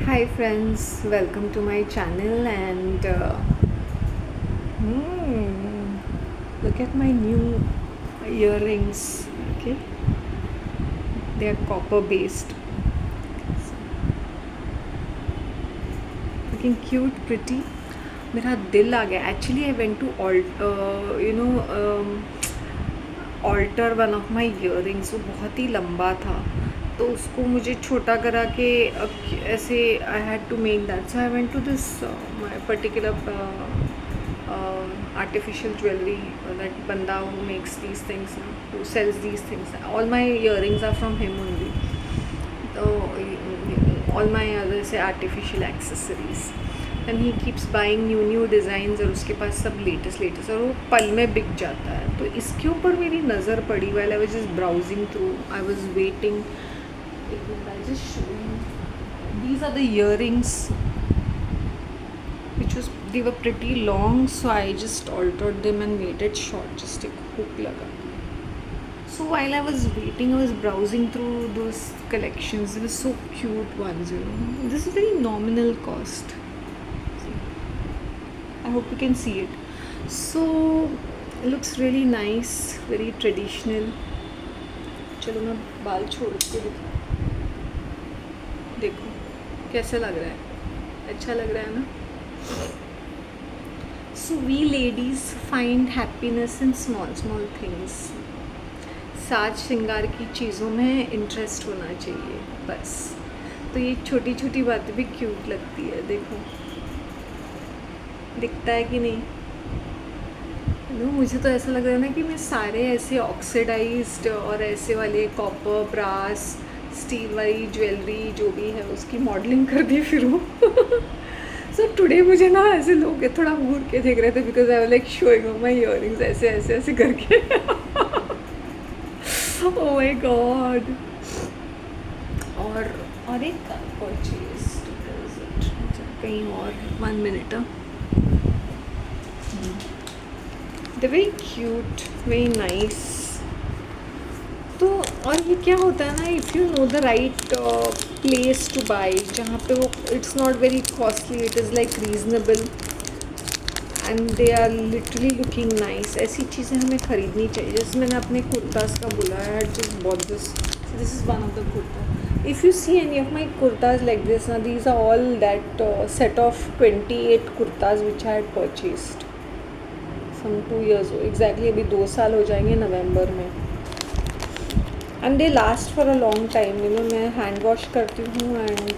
Hi friends, welcome to my channel and look at my new earrings. Okay, they are copper based, looking cute, pretty. मेरा दिल आ गया. Actually, I went to alter one of my earrings. वो बहुत ही लंबा था, तो उसको मुझे छोटा करा के ऐसे I had to make that. So I went to this my particular artificial jewelry that banda who makes these things, who sells these things. All my earrings are from him only. All my other say artificial accessories. And he keeps buying new designs और उसके पास सब latest और वो पल में बिक जाता है. तो इसके ऊपर मेरी नज़र पड़ी while I was just browsing through. I was waiting. I just show you. These are the earrings which was they were pretty long, so I just altered them and made it short. Just एक hook लगा. So while I was waiting, I was browsing through those collections. They were so cute ones, you know. This is very nominal cost. I hope you can see it. So it looks really nice, very traditional. चलो मैं बाल छोड़ के देखो कैसा लग रहा है. अच्छा लग रहा है ना. So we ladies find happiness in small things. साज श्रृंगार की चीज़ों में इंटरेस्ट होना चाहिए बस. तो ये छोटी छोटी बातें भी क्यूट लगती है. देखो दिखता है कि नहीं. मुझे तो ऐसा लग रहा है ना कि मैं सारे ऐसे ऑक्सीडाइज्ड और ऐसे वाले कॉपर, ब्रास, स्टील वाली ज्वेलरी जो भी है उसकी मॉडलिंग कर दी फिर वो. सो टुडे मुझे ना ऐसे लोग थोड़ा घूर के देख रहे थे because I was like showing my earrings ऐसे करके. Oh my God. और एक परचेज कहीं और 1 minute. They're very cute, very nice. तो और ये क्या होता है ना, if you know the right place to buy, जहाँ पे वो it's not very costly, it is like reasonable and they are literally looking nice. ऐसी चीज़ें हमें ख़रीदनी चाहिए. जैसे मैंने अपने कुर्ताज़ का बोला है, just bought this is one of the kurta. If you see any of my kurtas like this ना, these are all that set of 28 kurtas which I had purchased some 2 years exactly. अभी 2 साल हो जाएंगे नवंबर में. And they last for a long time. You know मैं hand wash करती हूँ and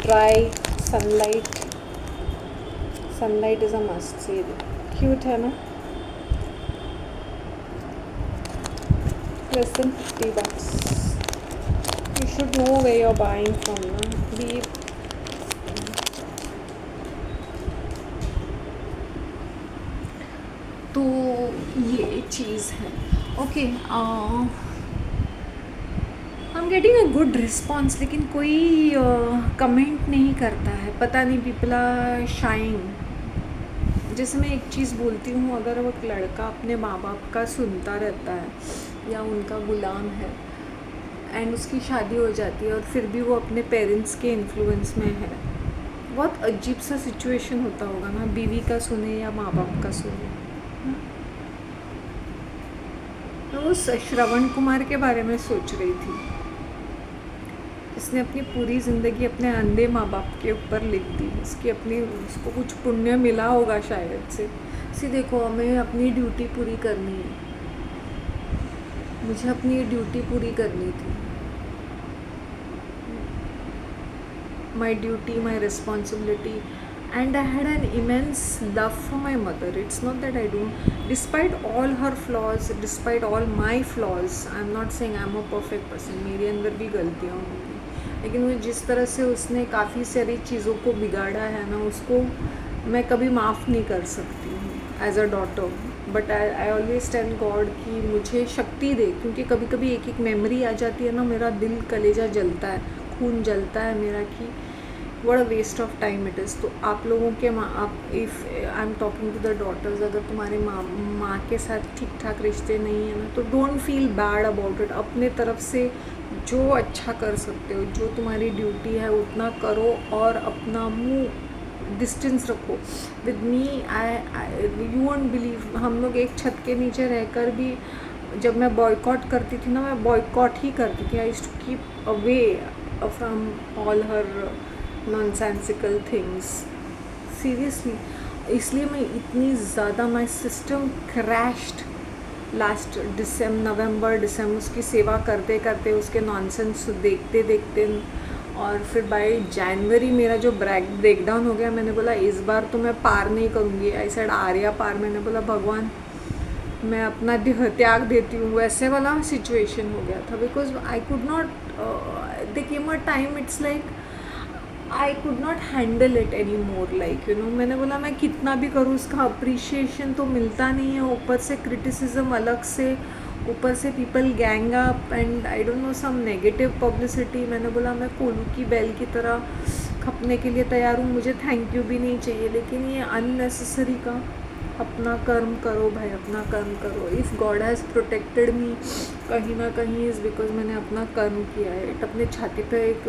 dry sunlight is a must. से क्यूट है ना. less than $50. You should know where you're buying from ना. Be तो ये चीज़ है. Okay, I am getting a good response, लेकिन कोई कमेंट नहीं करता है. पता नहीं, पीपल आर शाइंग. जैसे मैं एक चीज़ बोलती हूँ, अगर वो लड़का अपने माँ बाप का सुनता रहता है या उनका गुलाम है एंड उसकी शादी हो जाती है और फिर भी वो अपने पेरेंट्स के इन्फ्लुएंस में है, बहुत अजीब सा सिचुएशन होता होगा ना. बीवी का सुने या माँ बाप का सुने. मैं उस श्रवण कुमार के बारे में सोच रही थी, इसने अपनी पूरी ज़िंदगी अपने अंधे माँ बाप के ऊपर लिख दी. उसको कुछ पुण्य मिला होगा शायद से देखो, हमें अपनी ड्यूटी पूरी करनी है. मुझे अपनी ड्यूटी पूरी करनी थी. My duty, my responsibility. And I had an immense love for my mother. It's not that I don't, despite all her flaws, despite all my flaws, I'm not saying I'm a perfect person. मेरे अंदर भी गलतियाँ होंगी, लेकिन वो जिस तरह से उसने काफ़ी सारी चीज़ों को बिगाड़ा है ना, उसको मैं कभी माफ़ नहीं कर सकती हूँ as a daughter. But I always tell God कि मुझे शक्ति दे, क्योंकि कभी कभी एक मेमोरी आ जाती है ना, मेरा दिल कलेजा जलता है, खून जलता है मेरा कि what a waste of time it is. तो आप लोगों के आप if I am talking to the daughters, अगर तुम्हारे माँ के साथ ठीक ठाक रिश्ते नहीं है ना, तो don't feel bad about it. अपने तरफ से जो अच्छा कर सकते हो, जो तुम्हारी ड्यूटी है उतना करो और अपना मुंह डिस्टेंस रखो। With me I you won't believe, हम लोग एक छत के नीचे रहकर भी जब मैं बॉयकॉट करती थी ना, मैं बॉयकॉट ही करती थी। I used to keep away from all her nonsensical things, seriously. इसलिए मैं इतनी ज़्यादा, my system crashed last November December, उसकी सेवा करते करते, उसके नॉनसेंस देखते देखते, और फिर बाय जनवरी मेरा जो ब्रेक डाउन हो गया। मैंने बोला इस बार तो मैं पार नहीं करूँगी। आई सेड आर्या पार। मैंने बोला भगवान मैं अपना देह त्याग देती हूँ, वैसे वाला सिचुएशन हो गया था। Because I could not, they came a time it's like I could not handle it any more, like you know. मैंने बोला मैं कितना भी करूँ उसका अप्रिशिएशन तो मिलता नहीं है, ऊपर से क्रिटिसिज्म अलग से, ऊपर से people gang up and I don't know some negative publicity. मैंने बोला मैं कोलू की बैल की तरह खपने के लिए तैयार हूँ, मुझे थैंक यू भी नहीं चाहिए, लेकिन ये अननेसेसरी का। अपना कर्म करो भाई, अपना कर्म करो। इफ़ गॉड हैज़ प्रोटेक्टेड मी कहीं ना कहीं इज़ बिकॉज मैंने अपना कर्म किया है। अपने छाती पे एक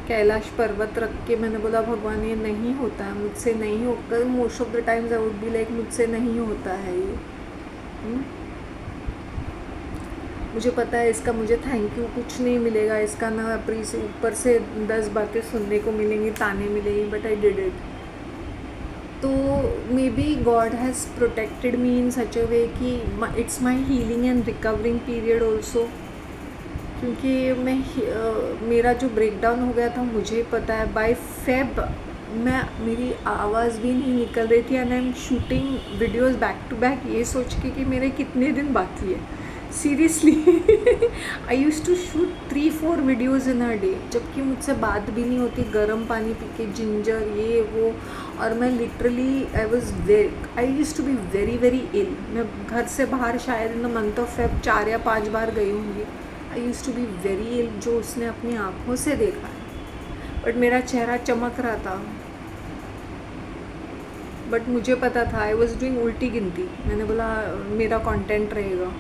कैलाश पर्वत रख के मैंने बोला भगवान ये नहीं होता है मुझसे, नहीं होकर most of the times I would be like मुझसे नहीं होता है ये। मुझे पता है इसका मुझे थैंक यू कुछ नहीं मिलेगा, इसका ना अप्रीसी, ऊपर से 10 बातें सुनने को मिलेंगी, ताने मिलेंगी, बट आई डिड इट। तो maybe God has protected me in such a way कि it's my healing and recovering period also. क्योंकि मेरा जो ब्रेकडाउन हो गया था मुझे पता है बाय फेब मेरी आवाज़ भी नहीं निकल रही थी, and I am shooting videos back to back ये सोच के कि मेरे कितने दिन बाकी है। Seriously I use to shoot 3-4 videos in a day, जबकि मुझसे बात भी नहीं होती, गर्म पानी पी के जिंजर ये वो। और मैं literally I use to be very very ill. मैं घर से बाहर शायद in the month of Feb 4 या 5 बार गई होंगी। I use to be very ill, जो उसने अपनी आँखों से देखा है। बट मेरा चेहरा चमक रहा था, बट मुझे पता था आई वॉज डूइंग उल्टी गिनती। मैंने बोला मेरा कंटेंट रहेगा,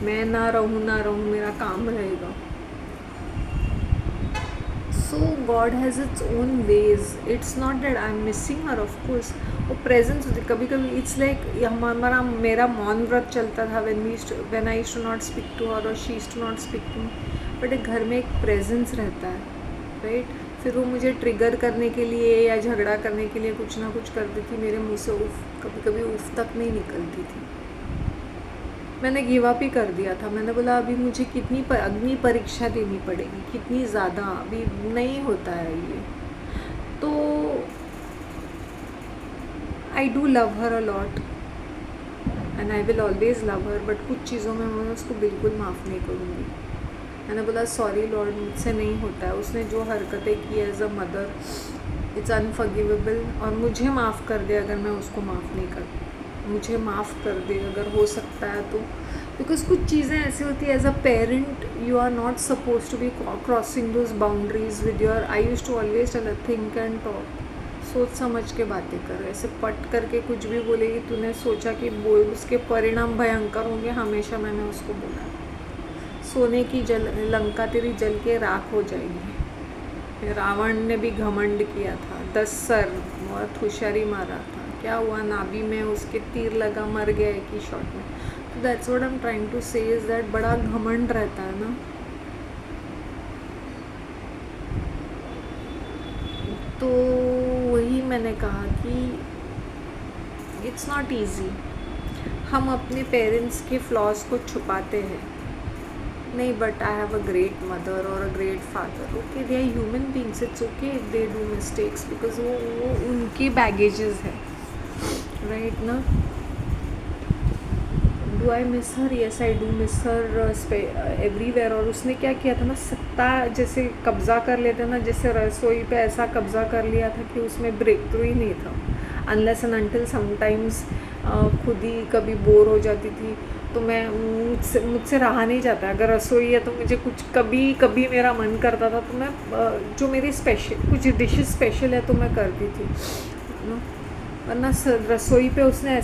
मैं ना रहूँ मेरा काम रहेगा। So God has its own ways. It's not that I am missing her, of course वो प्रेजेंस होती कभी कभी। इट्स लाइक हमारा मेरा मौन व्रत चलता था when I used to not speak to her और she used to not speak to me, but एक घर में एक प्रेजेंस रहता है, राइट। फिर वो मुझे ट्रिगर करने के लिए या झगड़ा करने के लिए कुछ ना कुछ करती थी, मेरे मुंह से उफ, कभी कभी उफ तक नहीं निकलती थी। मैंने गिव अप ही कर दिया था। मैंने बोला अभी मुझे कितनी अग्नि परीक्षा देनी पड़ेगी, कितनी ज़्यादा, अभी नहीं होता है ये। तो I do love her a lot and I will always love her, but कुछ चीज़ों में मैं उसको बिल्कुल माफ़ नहीं करूँगी। मैंने बोला सॉरी लॉर्ड, मुझसे नहीं होता है। उसने जो हरकतें की as a mother, it's unforgivable, और मुझे माफ़ कर दे अगर मैं उसको माफ़ नहीं करती, मुझे माफ़ कर दे अगर हो सकता है तो। बिकॉज कुछ चीज़ें ऐसी होती है as a parent, you are not suppose to be crossing those boundaries with your. I use to always tell think and talk, सोच समझ के बातें कर। ऐसे पट करके कुछ भी बोलेगी, तूने सोचा कि बोल उसके परिणाम भयंकर होंगे, हमेशा मैंने उसको बोला सोने की लंका तेरी जल के राख हो जाएगी। रावण ने भी घमंड किया था, 10 सर बहुत होशियारी मारा था, क्या हुआ, नाभि में उसके तीर लगा, मर गया एक ही शॉट में। तो that's what I am trying to say is that बड़ा घमंड रहता है ना। तो वही मैंने कहा कि इट्स नॉट ईजी। हम अपने पेरेंट्स के फ्लॉज को छुपाते हैं, नहीं, but I have a great mother और a great father. Okay, they are human beings, it's okay if they do mistakes, because वो उनकी बैगेजेस है, राइट ना। Do I miss her? Yes I do miss her everywhere. और उसने क्या किया था ना, सत्ता जैसे कब्ज़ा कर लेते ना, जैसे रसोई पे ऐसा कब्ज़ा कर लिया था कि उसमें ब्रेक थ्रू ही नहीं था, अनलेस एंड अनटिल समटाइम्स खुद ही कभी बोर हो जाती थी तो मैं मुझसे रहा नहीं जाता। अगर रसोई है तो मुझे कुछ कभी मेरा मन करता था तो मैं जो मेरी स्पेशल कुछ डिशेस स्पेशल है तो मैं करती थी, वरना रसोई पे उसने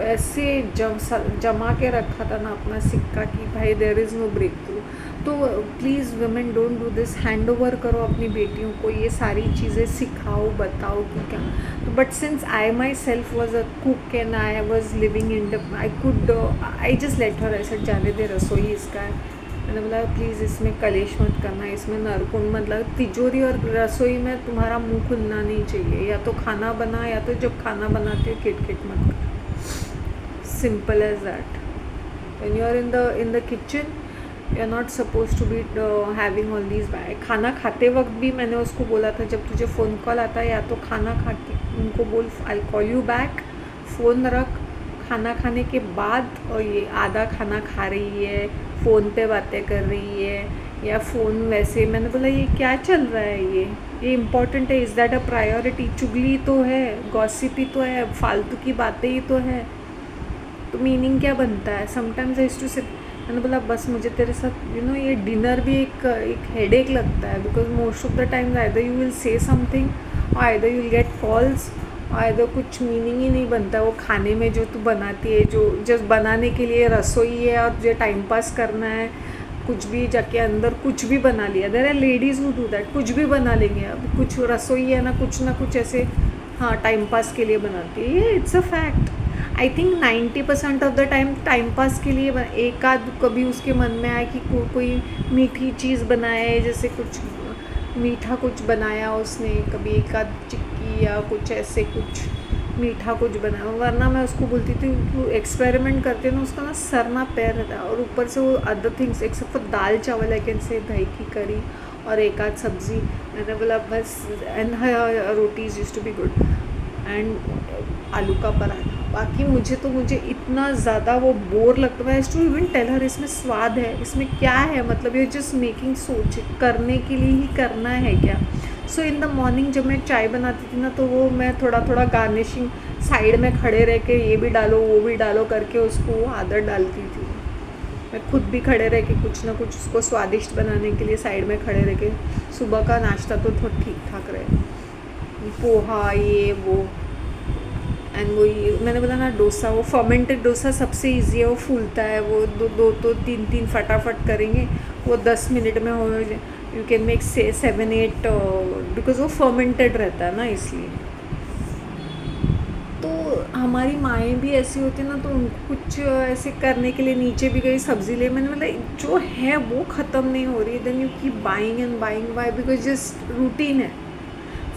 ऐसे जमा के रखा था ना अपना सिक्का कि भाई there is no breakthrough. तो please women don't do this, hand over करो अपनी बेटियों को, ये सारी चीज़ें सिखाओ, बताओ कि क्या। तो but since I my self was a cook and I was living in the, I just let her, ऐसे जाने दे, रसोई इसका है। मैंने बोला प्लीज़ इसमें कलेश मत करना, इसमें नरकुंड मतलब तिजोरी और रसोई में तुम्हारा मुंह खुलना नहीं चाहिए, या तो खाना बना, या तो जब खाना बनाते हो किट किट मत कर, simple as that. When you are in the kitchen you are not suppose to be having all these buy. खाना खाते वक्त भी मैंने उसको बोला था, जब तुझे फ़ोन कॉल आता है या तो खाना खा के उनको बोल I call you back, phone रख, खाना खाने के बाद, और ये आधा खाना खा रही है, फ़ोन पे बातें कर रही है, या फ़ोन वैसे, मैंने बोला ये क्या चल रहा है, ये इम्पॉर्टेंट है, इज़ दैट अ प्रायोरिटी? चुगली तो है, गॉसिप ही तो है, फालतू की बातें ही तो है, तो मीनिंग क्या बनता है? Sometimes I used to sit, मैंने बोला बस मुझे तेरे साथ ये डिनर भी एक हेडेक लगता है, because most of the times either you will say something और either you will get calls, और आइदर कुछ मीनिंग ही नहीं बनता वो खाने में जो तू बनाती है, जो जस्ट बनाने के लिए रसोई है और तुझे टाइम पास करना है, कुछ भी जाके अंदर कुछ भी बना लिया। There are ladies who do that, कुछ भी बना लेंगे, अब कुछ रसोई है ना कुछ ऐसे, हाँ टाइम पास के लिए बनाती है, ये it's a fact. I think 90% of the time pass के लिए एक आध कभी उसके मन में आया कि कोई मीठी चीज़ बनाए, जैसे कुछ मीठा कुछ बनाया उसने, कभी एक आध चिक्की या कुछ ऐसे कुछ मीठा कुछ बनाया, वरना मैं उसको बोलती थी तू एक्सपेरिमेंट करते ना, उसका ना सर ना पैर रहता है, और ऊपर से वो अदर थिंग्स एक्सेप्ट फॉर दाल चावल आई कैन से, दही की करी और एक आध सब्ज़ी, मैंने बोला बस, and rotis used to be good, and आलू का पराठा। बाकी मुझे इतना ज़्यादा वो बोर लगता है टू इवन टेल हर इसमें स्वाद है, इसमें क्या है, मतलब ये जस्ट मेकिंग, सोच करने के लिए ही करना है क्या। सो इन द मॉर्निंग जब मैं चाय बनाती थी ना, तो वो मैं थोड़ा थोड़ा गार्निशिंग साइड में खड़े रह के ये भी डालो वो भी डालो करके उसको आदत डालती थी। मैं खुद भी खड़े रह के कुछ ना कुछ उसको स्वादिष्ट बनाने के लिए साइड में खड़े रह के, सुबह का नाश्ता तो थोड़ा ठीक ठाक रहे, पोहा ये वो, एंड वही मैंने बोला ना डोसा, वो फर्मेंटेड डोसा सबसे इजी है, वो फूलता है, वो दो तो तीन फटाफट करेंगे, वो 10 मिनट में हो, यू कैन मेक 7-8, बिकॉज वो फर्मेंटेड रहता है ना, इसलिए। तो हमारी माएँ भी ऐसी होती है ना, तो उनको कुछ ऐसे करने के लिए नीचे भी गई सब्ज़ी ले, मैंने बोला जो है वो ख़त्म नहीं हो रही, then you keep buying and buying, why, because just routine है,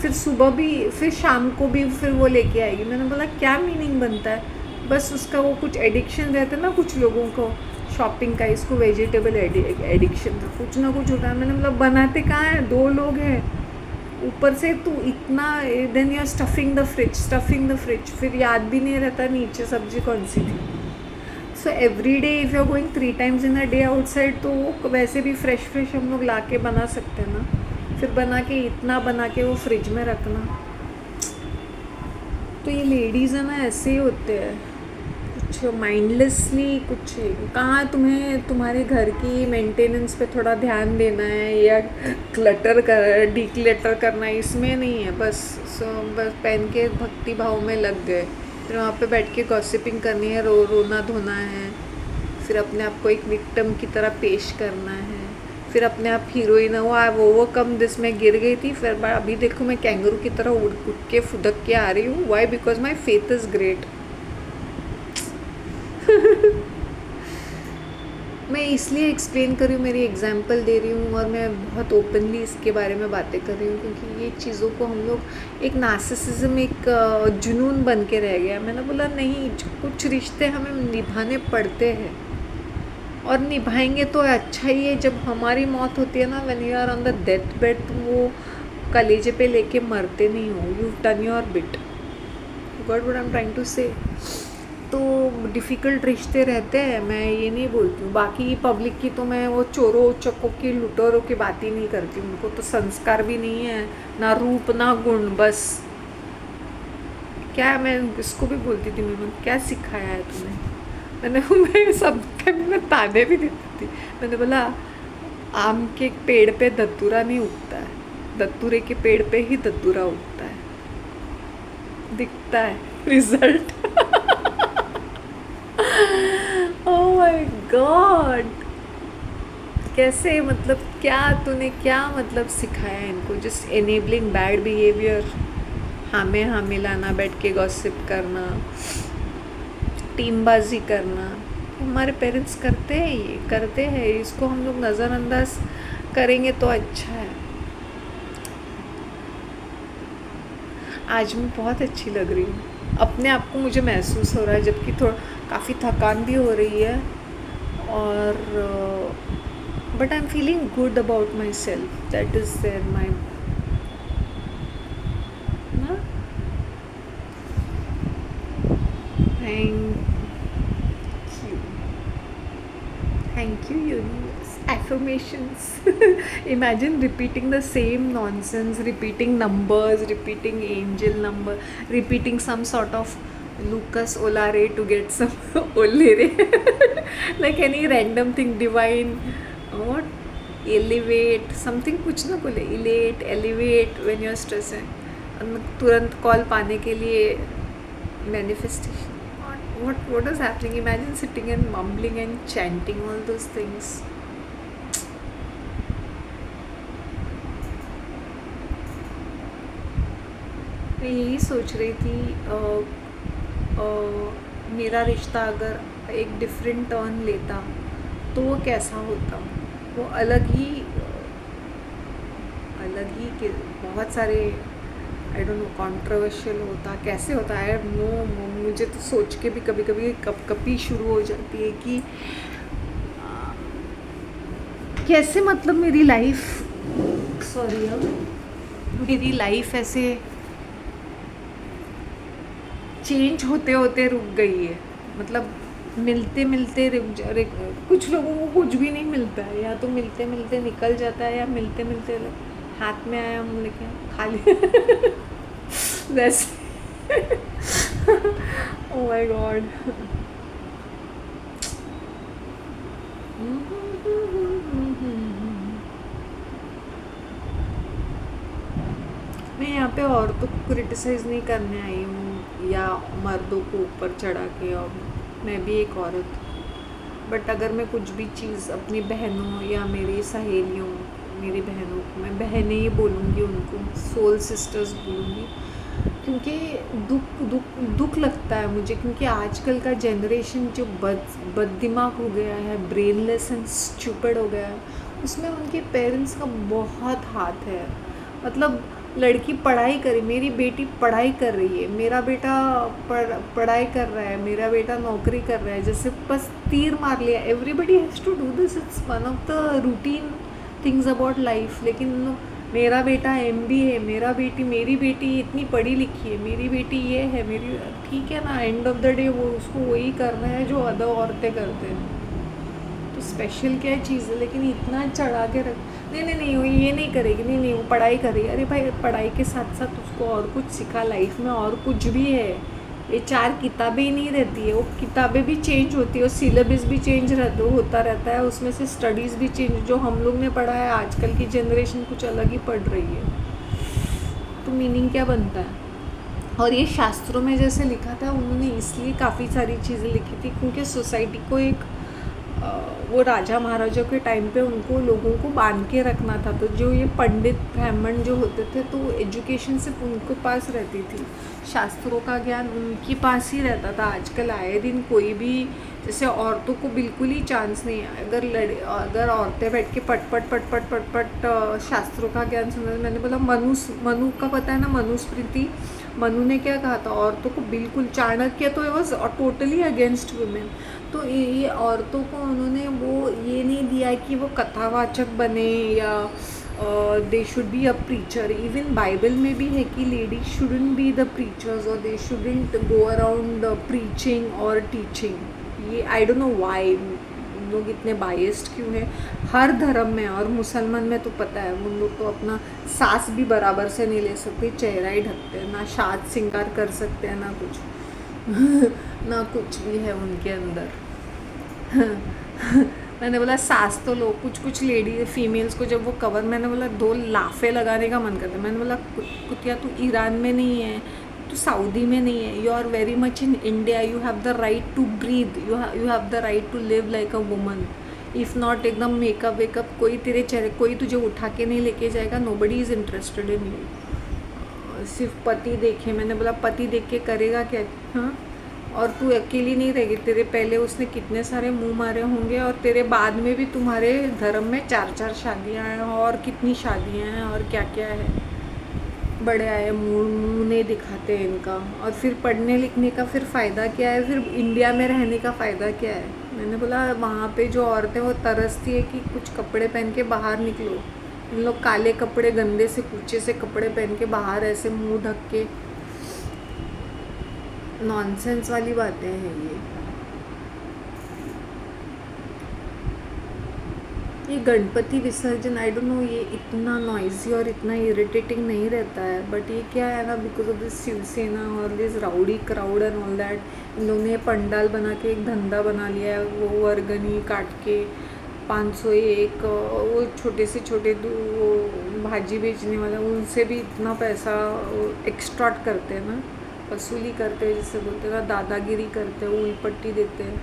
फिर सुबह भी फिर शाम को भी फिर वो लेके आएगी। मैंने बोला क्या मीनिंग बनता है, बस उसका वो कुछ एडिक्शन रहता है ना कुछ लोगों को शॉपिंग का, इसको वेजिटेबल एडिक्शन था, कुछ ना कुछ होता है। मैंने बोला बनाते कहाँ हैं, 2 लोग हैं, ऊपर से तू इतना, then you are stuffing the fridge, फिर याद भी नहीं रहता नीचे सब्जी कौन सी थी। So every day if you are going 3 times in a day outside, तो वैसे भी फ्रेश हम लोग ला के बना सकते हैं ना, फिर बना के वो फ्रिज में रखना। तो ये लेडीज़ है ना ऐसे ही होते हैं, कुछ माइंडलेसली, कुछ कहाँ तुम्हें तुम्हारे घर की मेंटेनेंस पे थोड़ा ध्यान देना है या डिक्लटर करना है, इसमें नहीं है, बस पहन के भक्ति भाव में लग गए, फिर वहाँ पे बैठ के गॉसिपिंग करनी है, रोना धोना है, फिर अपने आप को एक विक्टिम की तरह पेश करना है, फिर अपने आप हीरोइन हुआ वो कम दिस में गिर गई थी, फिर अभी देखो मैं कैंगरू की तरह उड़ के फुदक के आ रही हूँ, why, because my faith is great. मैं इसलिए एक्सप्लेन कर रही हूँ, मेरी एग्जांपल दे रही हूँ, और मैं बहुत ओपनली इसके बारे में बातें कर रही हूँ, क्योंकि ये चीज़ों को हम लोग एक नार्सिसिज्म, एक जुनून बन के रह गया। मैंने बोला नहीं, कुछ रिश्ते हमें निभाने पड़ते हैं, और निभाएंगे तो अच्छा ही है। जब हमारी मौत होती है ना, when you are on the death bed, तुम वो कलेजे पे लेके मरते नहीं हो, you done your bit, got what I am trying to say. तो डिफ़िकल्ट रिश्ते रहते हैं, मैं ये नहीं बोलती हूँ। बाकी पब्लिक की तो मैं वो चोरों चक्कों की लुटेरों की बात ही नहीं करती, उनको तो संस्कार भी नहीं है, ना रूप ना गुण, बस क्या, मैं इसको भी बोलती थी, मैंने क्या सिखाया है तुम्हें, मैं सब में ताने भी देती थी। मैंने बोला आम के पेड़ पे दत्तूरा नहीं उगता है, दत्तूरे के पेड़ पे ही दत्तूरा उगता है, दिखता है रिजल्ट। ओह माय गॉड, कैसे मतलब क्या तूने क्या मतलब सिखाया इनको? जस्ट एनेबलिंग बैड बिहेवियर, हाँ में हाँ मिलाना, बैठ के गॉसिप करना, टीमबाजी करना। हमारे पेरेंट्स करते हैं, ये करते हैं, इसको हम लोग नज़रअंदाज करेंगे तो अच्छा है। आज मैं बहुत अच्छी लग रही हूँ, अपने आप को मुझे महसूस हो रहा है, जबकि थोड़ा काफ़ी थकान भी हो रही है, और but I am feeling good about myself, that is there my ना। Thank you, thank you universe, affirmations. Imagine repeating the same nonsense, repeating numbers, repeating angel number, repeating some sort of Lucas Olare to get some Olere. Like any random thing, divine, what, elevate something, कुछ ना बोले, elate, elevate when you're stressing, तुरंत call पाने के लिए manifestation. What is happening? Imagine sitting and mumbling and chanting all those things. मैं यही सोच रही थी, मेरा रिश्ता अगर एक डिफरेंट टर्न लेता तो वो कैसा होता। वो अलग ही के बहुत सारे, आई डोंट नो, कंट्रोवर्शियल होता, कैसे होता है नो। मुझे तो सोच के भी कभी कभी कपकपी शुरू हो जाती है कि कैसे, मतलब मेरी लाइफ, सॉरी मेरी लाइफ ऐसे चेंज होते होते रुक गई है। मतलब मिलते मिलते कुछ लोगों को कुछ भी नहीं मिलता है, या तो मिलते मिलते निकल जाता है, या मिलते मिलते हाथ में आया हम लेके खाली वैसे। Oh my God. मैं यहाँ पे औरतों को क्रिटिसाइज़ नहीं करने आई हूँ, या मर्दों को ऊपर चढ़ा के, और मैं भी एक औरत। बट अगर मैं कुछ भी चीज़ अपनी बहनों या मेरी सहेलियों, मेरी बहनों को मैं बहनें ही बोलूँगी, उनको सोल सिस्टर्स बोलूँगी, क्योंकि दुख लगता है मुझे, क्योंकि आजकल का जनरेशन जो बददिमाग हो गया है, ब्रेनलेस एंड स्टूपिड हो गया है, उसमें उनके पेरेंट्स का बहुत हाथ है। मतलब लड़की पढ़ाई करे, मेरी बेटी पढ़ाई कर रही है, मेरा बेटा पढ़ाई कर रहा है, मेरा बेटा नौकरी कर रहा है, जैसे बस तीर मार लिया। Everybody has to do this, it's one of the routine things about life. लेकिन मेरा बेटा MBA है, मेरी बेटी इतनी पढ़ी लिखी है, मेरी बेटी ये है, मेरी, ठीक है ना, एंड ऑफ द डे वो उसको वही करना है जो अदर औरतें करते हैं। तो स्पेशल क्या चीज़ है, लेकिन इतना चढ़ा के रख, नहीं वो ये नहीं करेगी, नहीं वो पढ़ाई करेगी। अरे भाई, पढ़ाई के साथ साथ उसको और कुछ सिखा, लाइफ में और कुछ भी है। ये 4 किताबें ही नहीं रहती है, वो किताबें भी चेंज होती है, और सिलेबस भी चेंज होता रहता है, उसमें से स्टडीज़ भी चेंज। जो हम लोग ने पढ़ा है, आजकल की जनरेशन कुछ अलग ही पढ़ रही है, तो मीनिंग क्या बनता है। और ये शास्त्रों में जैसे लिखा था, उन्होंने इसलिए काफ़ी सारी चीज़ें लिखी थी क्योंकि सोसाइटी को एक वो राजा महाराजा के टाइम पे उनको लोगों को बांध के रखना था। तो जो ये पंडित ब्राह्मण जो होते थे, तो एजुकेशन सिर्फ उनके पास रहती थी, शास्त्रों का ज्ञान उनके पास ही रहता था। आजकल आए दिन कोई भी, जैसे औरतों को बिल्कुल ही चांस नहीं है। अगर औरतें बैठ के पट शास्त्रों का ज्ञान सुना। मैंने बोला मनु का पता है ना, मनुस्मृति, मनु ने क्या कहा था, औरतों को बिल्कुल, चाणक्य तो वॉज टोटली अगेंस्ट वुमेन। तो ये औरतों को उन्होंने वो ये नहीं दिया कि वो कथावाचक बने, या they should be a preacher. Even Bible में भी है कि ladies shouldn't be the preachers, और they shouldn't go around preaching और टीचिंग। ये आई डोंट नो व्हाई लोग इतने बायस्ड क्यों हैं हर धर्म में। और मुसलमान में तो पता है, उन लोग तो अपना सांस भी बराबर से नहीं ले सकते, चेहरा ही ढकते हैं, ना शाद श्रृंगार कर सकते हैं, ना कुछ ना कुछ भी है उनके अंदर। मैंने बोला सास तो लो, कुछ लेडी फीमेल्स को जब वो कवर, मैंने बोला 2 लाफे लगाने का मन करता है। मैंने बोला कुतिया, तू ईरान में नहीं है, तू सऊदी में नहीं है, you are very much in India, you have the right to breathe, you have the right to live like a woman. If not एकदम मेकअप वेकअप, कोई तेरे चेहरे, कोई तुझे उठा के नहीं लेके जाएगा, nobody is interested in you. सिर्फ पति देखे, मैंने बोला पति देख के करेगा क्या? हाँ, और तू अकेली नहीं रहेगी, तेरे पहले उसने कितने सारे मुंह मारे होंगे, और तेरे बाद में भी तुम्हारे धर्म में 4-4 शादियाँ हैं, और कितनी शादियाँ हैं, और क्या क्या है। बड़े आए, मुंह नहीं दिखाते इनका। और फिर पढ़ने लिखने का फिर फ़ायदा क्या है, फिर इंडिया में रहने का फ़ायदा क्या है? मैंने बोला वहाँ पे जो औरतें वो तरसती है कि कुछ कपड़े पहन के बाहर निकलो। इन लोग काले कपड़े, गंदे से कूचे से कपड़े पहन के बाहर ऐसे मुंह ढक के, नॉनसेंस वाली बातें हैं ये गणपति विसर्जन, आई डोंट नो, ये इतना नॉइजी और इतना इरिटेटिंग नहीं रहता है, बट ये क्या है ना, बिकॉज ऑफ दिस शिवसेना और this rowdy crowd and all that, इन लोगों ने पंडाल बना के एक धंधा बना लिया है। वो वर्गनी काट के 500 एक, वो छोटे से छोटे वो भाजी बेचने वाला, उनसे भी इतना पैसा एक्सट्रॉट करते हैं ना, वसूली करते हैं, जिसे बोलते हैं ना, दादागिरी करते हैं, उल पट्टी देते हैं,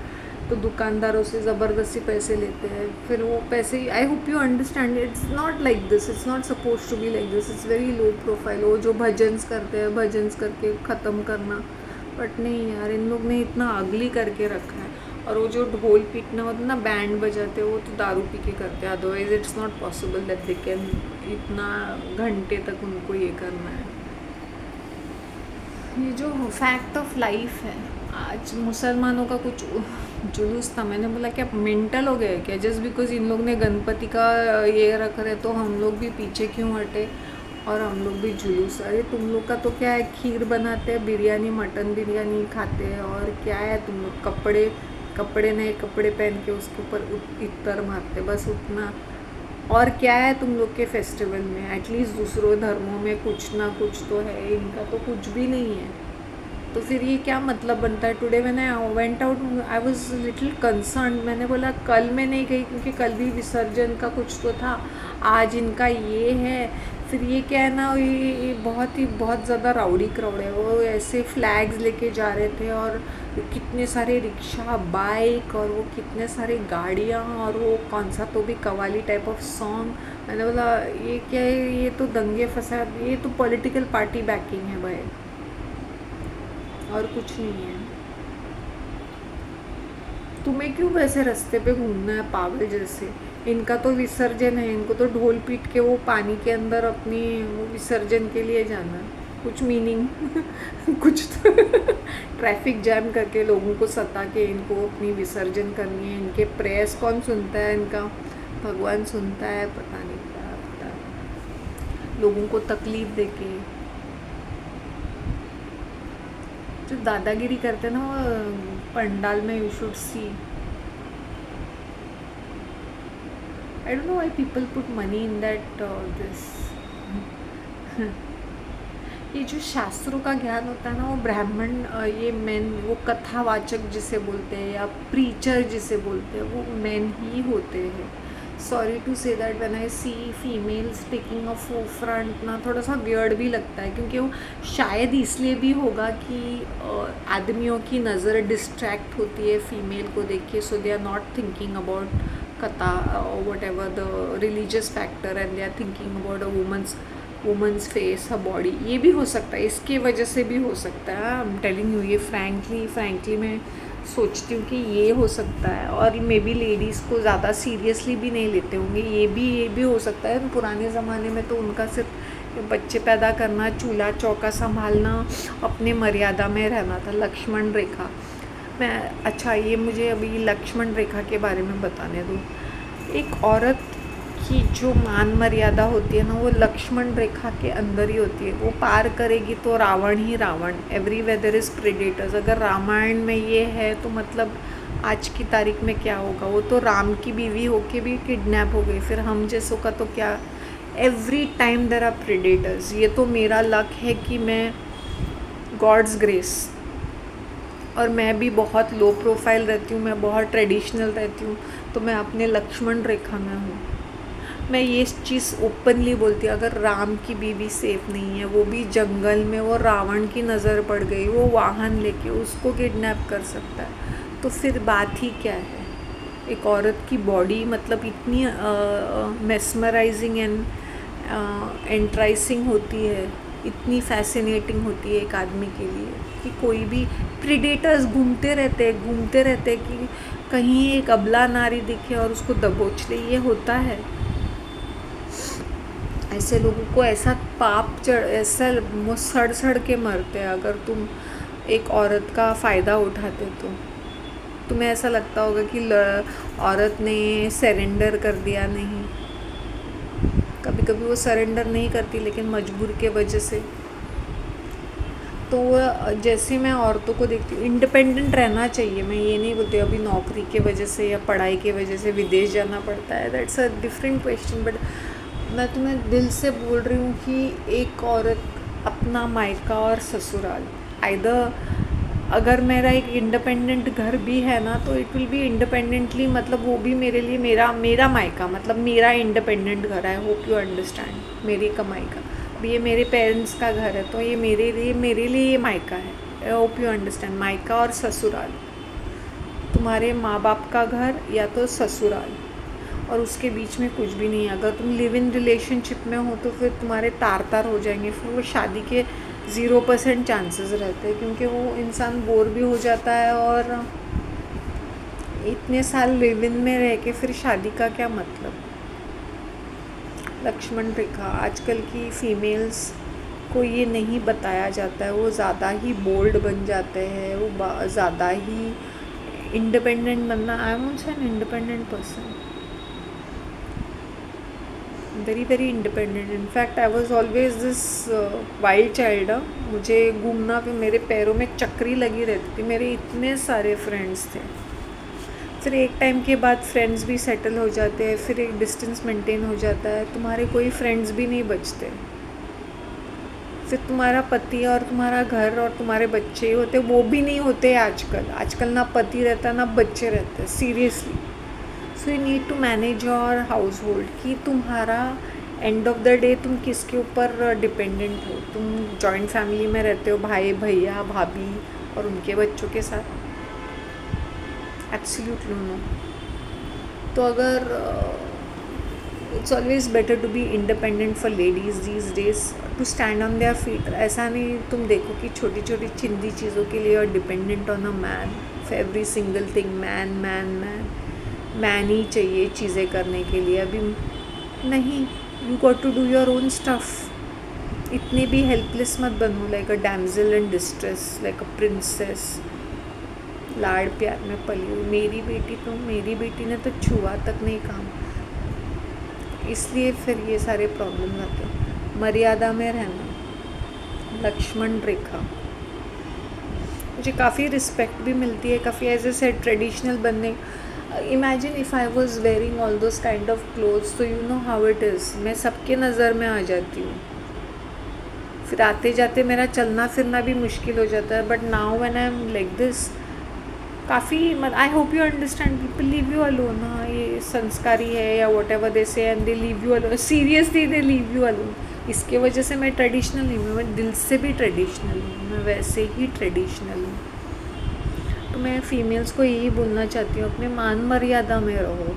तो दुकानदारों से ज़बरदस्ती पैसे लेते हैं। फिर वो पैसे, I hope you understand, it's not like this, it's not suppose to be like this, it's very low profile. वो जो भजन्स करते हैं, भजन्स करके ख़त्म करना, बट नहीं यार, इन लोग ने इतना अगली करके रखा है। और वो जो ढोल पीटना होता है ना, बैंड बजाते हैं, वो तो दारू पी के करते हैं, otherwise it's not possible that they can इतना घंटे तक उनको ये करना है। ये जो फैक्ट ऑफ लाइफ है, आज मुसलमानों का कुछ जुलूस था, मैंने बोला क्या मेंटल हो गए क्या? जस्ट बिकॉज इन लोग ने गणपति का ये रख रहे तो हम लोग भी पीछे क्यों हटे और हम लोग भी जुलूस? अरे तुम लोग का तो क्या है, खीर बनाते हैं, बिरयानी, मटन बिरयानी खाते हैं, और क्या है, तुम लोग कपड़े नए कपड़े पहन के उसके ऊपर इत्तर मारते, बस उतना। और क्या है तुम लोग के फेस्टिवल में? एटलीस्ट दूसरों धर्मों में कुछ ना कुछ तो है, इनका तो कुछ भी नहीं है। तो फिर ये क्या मतलब बनता है? टुडे मैंने went out, I was little concern. मैंने बोला कल मैं नहीं गई क्योंकि कल भी विसर्जन का कुछ तो था, आज इनका ये है। फिर ये क्या है ना, ये बहुत ज़्यादा राउडी क्राउड है। वो ऐसे फ्लैग्स लेके जा रहे थे, और कितने सारे रिक्शा, बाइक, और वो कितने सारे गाड़ियाँ, और वो कौन सा तो भी कवाली टाइप ऑफ सॉन्ग। मैंने बोला ये क्या है? ये तो दंगे फसाद, ये तो पॉलिटिकल पार्टी बैकिंग है भाई, और कुछ नहीं है। तुम्हें क्यों वैसे रास्ते पे घूमना है पागल जैसे? इनका तो विसर्जन है, इनको तो ढोल पीट के वो पानी के अंदर अपनी वो विसर्जन के लिए जाना है, कुछ मीनिंग कुछ तो ट्रैफिक जैम करके लोगों को सता के इनको अपनी विसर्जन करनी है। इनके प्रेयर्स कौन सुनता है? इनका भगवान सुनता है, पता नहीं क्या, पता नहीं। लोगों को तकलीफ देके जो दादागिरी करते हैं ना वो पंडाल में, you should see. I don't know why people put money in that this. ये जो शास्त्रों का ज्ञान होता है ना, वो ब्राह्मण, ये मेन, वो कथावाचक जिसे बोलते हैं या प्रीचर जिसे बोलते हैं, वो मेन ही होते हैं। Sorry to say that when I see females taking a front ना, थोड़ा सा वियर्ड भी लगता है, क्योंकि वो शायद इसलिए भी होगा कि आदमियों की नज़र डिस्ट्रैक्ट होती है फीमेल को देख के, so they are not thinking about कथा, whatever the religious factor, and they are thinking about a woman's face, her body. ये भी हो सकता है, इसके वजह से भी हो सकता है। आई एम टेलिंग यू, ये फ्रैंकली मैं सोचती हूँ कि ये हो सकता है। और मे बी लेडीज़ को ज़्यादा सीरियसली भी नहीं लेते होंगे, ये भी हो सकता है। पुराने ज़माने में तो उनका सिर्फ बच्चे पैदा करना, चूल्हा चौका संभालना, अपने मर्यादा में रहना था, लक्ष्मण रेखा। अच्छा, ये मुझे अभी लक्ष्मण रेखा के बारे में बताने दो। एक औरत की जो मान मर्यादा होती है ना, वो लक्ष्मण रेखा के अंदर ही होती है। वो पार करेगी तो रावण ही Ravan, everywhere there is predators. अगर रामायण में ये है तो मतलब आज की तारीख में क्या होगा? वो तो राम की बीवी होके भी किडनैप हो गई, फिर हम जैसों का तो क्या? Every time there are predators. ये तो मेरा लक है कि मैं गॉड्स ग्रेस, और मैं भी बहुत लो प्रोफाइल रहती हूँ, मैं बहुत ट्रेडिशनल रहती हूँ, तो मैं अपने लक्ष्मण रेखा में हूँ। मैं ये चीज़ ओपनली बोलती हूँ, अगर राम की बीवी सेफ नहीं है, वो भी जंगल में, वो रावण की नज़र पड़ गई, वो वाहन लेके उसको किडनैप कर सकता है, तो फिर बात ही क्या है? एक औरत की बॉडी मतलब इतनी मेस्मराइजिंग एंड एंट्राइसिंग होती है, इतनी फैसिनेटिंग होती है एक आदमी के लिए कि कोई भी प्रीडेटर्स घूमते रहते हैं कि कहीं एक अबला नारी दिखे और उसको दबोच ले। ये होता है, ऐसे लोगों को ऐसा पाप चढ़, ऐसा वो सड़ सड़ के मरते हैं अगर तुम एक औरत का फ़ायदा उठाते तो। तुम्हें ऐसा लगता होगा कि औरत ने सरेंडर कर दिया, नहीं, कभी कभी वो सरेंडर नहीं करती लेकिन मजबूर के वजह से। तो जैसे मैं औरतों को देखती हूँ, इंडिपेंडेंट रहना चाहिए, मैं ये नहीं बोलती अभी नौकरी के वजह से या पढ़ाई के वजह से विदेश जाना पड़ता है, that's a different question, but मैं तुम्हें दिल से बोल रही हूँ कि एक औरत अपना मायका और ससुराल, आइदर अगर मेरा एक इंडिपेंडेंट घर भी है ना तो इट विल बी इंडिपेंडेंटली, मतलब वो भी मेरे लिए मेरा मायका, मतलब मेरा इंडिपेंडेंट घर है। आई होप यू अंडरस्टैंड, मेरी कमाई का। अब ये मेरे पेरेंट्स का घर है तो ये मेरे लिए ये मायका है। आई होप यू अंडरस्टैंड, मायका और ससुराल, तुम्हारे माँ बाप का घर या तो ससुराल, और उसके बीच में कुछ भी नहीं है। अगर तुम लिव इन रिलेशनशिप में हो तो फिर तुम्हारे तार हो जाएंगे, फिर वो शादी के 0% चांसेस रहते हैं, क्योंकि वो इंसान बोर भी हो जाता है और इतने साल लिव इन में रह के फिर शादी का क्या मतलब। लक्ष्मण रेखा, आजकल की फीमेल्स को ये नहीं बताया जाता है, वो ज़्यादा ही बोल्ड बन जाते हैं, वो ज़्यादा ही इंडिपेंडेंट बनना। I am also an independent person, very very independent. In fact I was always this wild child. मुझे घूमना, फिर मेरे पैरों में चक्री लगी रहती थी, मेरे इतने सारे फ्रेंड्स थे। फिर एक टाइम के बाद फ्रेंड्स भी सेटल हो जाते हैं, फिर एक डिस्टेंस मेंटेन हो जाता है, तुम्हारे कोई फ्रेंड्स भी नहीं बचते, फिर तुम्हारा पति और तुम्हारा घर और तुम्हारे बच्चे ही होते, वो भी नहीं होते आजकल ना पति रहता ना बच्चे रहते, seriously. So you need to manage your household कि तुम्हारा एंड ऑफ द डे तुम किसके ऊपर डिपेंडेंट हो। तुम जॉइंट फैमिली में रहते हो, भाई भैया भाभी और उनके बच्चों के साथ, एब्सोल्युटली नो। तो अगर it's always better to be independent for ladies these days, to stand on their feet. ऐसा नहीं तुम देखो कि छोटी छोटी चिंदी चीज़ों के लिए और dependent on a man for every single thing. Man ही चाहिए चीज़ें करने के लिए, अभी नहीं, you got to do your own stuff. इतने भी हेल्पलेस मत बनो, like a damsel in distress, like a princess, लाड़ प्यार में पली हुई। मेरी बेटी ने तो छुआ तक नहीं काम, इसलिए फिर ये सारे प्रॉब्लम आते हैं। मर्यादा में रहना, लक्ष्मण रेखा, मुझे काफ़ी रिस्पेक्ट भी मिलती है, काफ़ी एज ए सेड ट्रेडिशनल बनने। Imagine if I was wearing all those kind of clothes, तो you know how it is, मैं सबके नज़र में आ जाती हूँ, फिर आते जाते मेरा चलना फिरना भी मुश्किल हो जाता है। But now when I am like this, काफ़ी, I hope you understand, people leave you alone. हाँ, ये संस्कारी है या whatever they say, and they leave you alone, seriously they leave you alone. इसके वजह से मैं ट्रेडिशनल नहीं हूँ, मैं दिल से भी ट्रेडिशनल हूँ, मैं वैसे ही ट्रेडिशनल हूँ। तो मैं फीमेल्स को यही बोलना चाहती हूँ, अपने मान मर्यादा में रहो,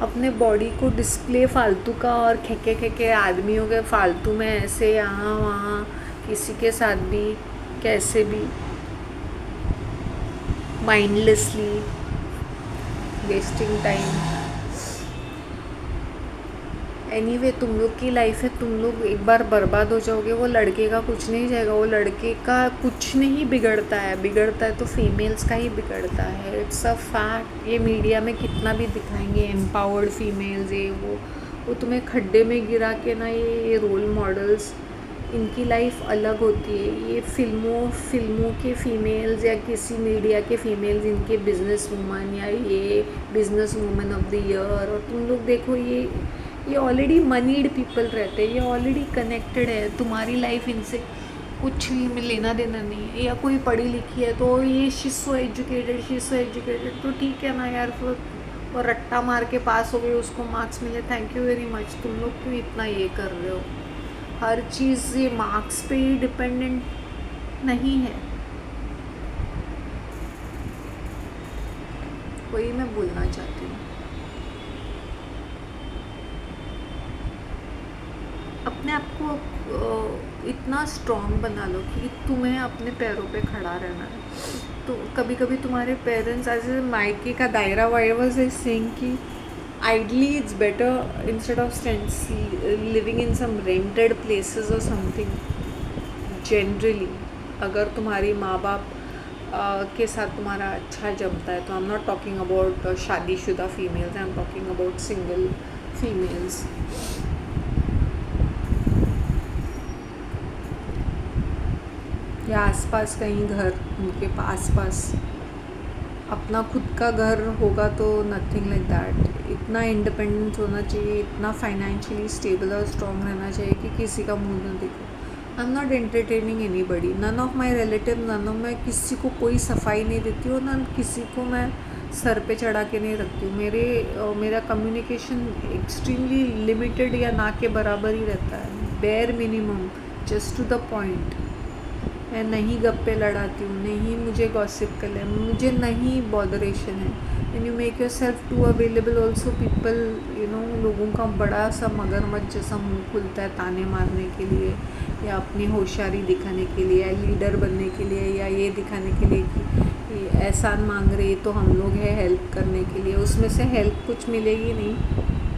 अपने बॉडी को डिस्प्ले फालतू का और खेके आदमियों के फालतू में ऐसे यहाँ वहाँ किसी के साथ भी कैसे भी माइंडलेसली वेस्टिंग टाइम। एनीवे तुम लोग की लाइफ है, तुम लोग एक बार बर्बाद हो जाओगे, वो लड़के का कुछ नहीं जाएगा, वो लड़के का कुछ नहीं बिगड़ता है तो फीमेल्स का ही बिगड़ता है, इट्स अ फैक्ट। ये मीडिया में कितना भी दिखाएंगे एम्पावर्ड फीमेल्स, ये वो तुम्हें खड्डे में गिरा के ना, ये रोल मॉडल्स, इनकी लाइफ अलग होती है। ये फिल्मों के फीमेल्स या किसी मीडिया के फीमेल्स, इनके बिजनेस वूमन या ये business woman of the year, और तुम लोग देखो ये ऑलरेडी मनीड पीपल रहते हैं, ये ऑलरेडी कनेक्टेड है, तुम्हारी लाइफ इनसे कुछ भी लेना देना नहीं है। या कोई पढ़ी लिखी है तो ये शी सो एजुकेटेड, तो ठीक है ना यार, फिर वो रट्टा मार के पास हो गए, उसको मार्क्स मिले, थैंक यू वेरी मच। तुम लोग क्यों इतना ये कर रहे हो, हर चीज़ ये मार्क्स पे ही डिपेंडेंट नहीं है। वही मैं बोलना चाहती हूँ। को इतना स्ट्रॉन्ग बना लो कि तुम्हें अपने पैरों पे खड़ा रहना है। तो कभी कभी तुम्हारे पेरेंट्स ऐसे मायके का दायरा वाइज इज सेइंग कि ideally it's better instead of living in some rented places और समथिंग। जनरली अगर तुम्हारी माँ बाप के साथ तुम्हारा अच्छा जमता है, तो I am not talking about शादीशुदा females, I am talking about single females. या आसपास कहीं घर, उनके आसपास अपना खुद का घर होगा तो नथिंग लाइक दैट। इतना इंडिपेंडेंस होना चाहिए, इतना फाइनेंशियली स्टेबल और स्ट्रॉन्ग रहना चाहिए कि किसी का मुंह न देखो। I am not entertaining anybody, none of my relative, none of मैं किसी को कोई सफाई नहीं देती हूँ, ना किसी को मैं सर पे चढ़ा के नहीं रखती हूँ। मेरा कम्युनिकेशन एक्सट्रीमली लिमिटेड या ना के बराबर ही रहता है, bare minimum, just to the point. मैं नहीं गप्पे लड़ाती हूँ, नहीं मुझे गॉसिप कर ले, मुझे नहीं बॉदरेशन है। And you make yourself too available also, people लोगों का बड़ा सा मगरमच्छ जैसा मुँह खुलता है ताने मारने के लिए, या अपनी होशियारी दिखाने के लिए, या लीडर बनने के लिए, या ये दिखाने के लिए कि एहसान मांग रहे तो हम लोग हैं हेल्प करने के लिए। उसमें से हेल्प कुछ मिलेगी नहीं।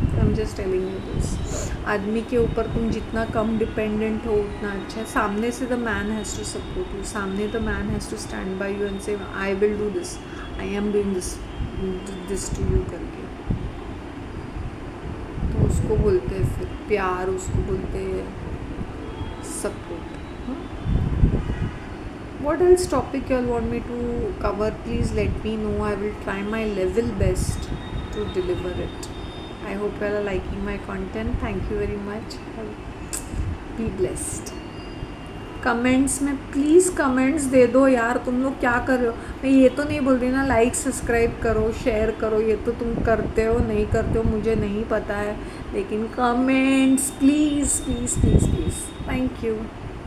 I am just telling you this. आदमी के ऊपर तुम जितना कम डिपेंडेंट हो उतना अच्छा है। सामने से the man has to support you, सामने the man has to stand by you and say I will do this, I am doing this to you करके। तो उसको बोलते हैं फिर प्यार, उसको बोलते हैं support. What else topic you all want me to cover? Please let me know. I will try my level best to deliver it. I hope you all are liking my content. Thank you very much. Be blessed. Comments में please comments दे दो यार, तुम लोग क्या कर रहे हो। मैं ये तो नहीं बोल रही ना लाइक सब्सक्राइब करो शेयर करो, ये तो तुम करते हो नहीं करते हो मुझे नहीं पता है, लेकिन comments please please please please. Thank you.